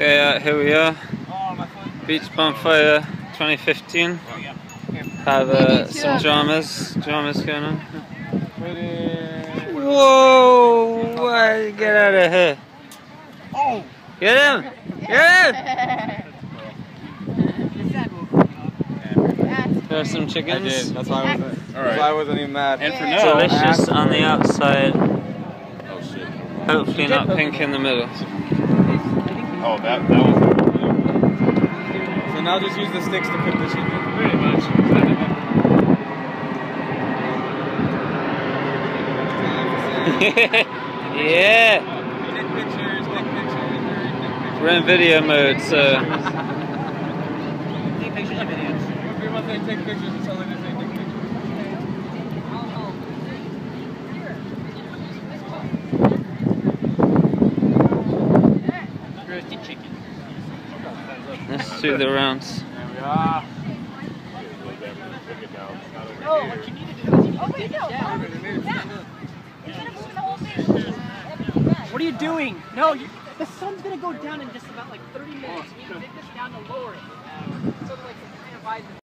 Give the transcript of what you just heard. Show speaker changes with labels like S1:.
S1: Okay, here we are. Beach Bonfire 2015. Have some dramas going on. Whoa! What? Get out of here!
S2: Oh!
S1: Get him! Get him! There's some chickens.
S2: I did. That's why I wasn't even mad.
S1: And for no, delicious on the outside.
S2: Oh shit.
S1: Hopefully not pink in the middle.
S2: Oh, that was. So now just use the sticks to cook the chicken. Pretty much.
S1: Yeah.
S2: Take pictures.
S1: We're in video mode, so.
S2: Take pictures and videos. People say take pictures until they just say take pictures. Roasted chicken.
S1: Let's do the rounds.
S2: There we are.
S3: Oh, what you need to do is you need to take it down. What are you doing? No, the sun's gonna go down in just about like 30 minutes. You need to take this down to lower it. So like kind of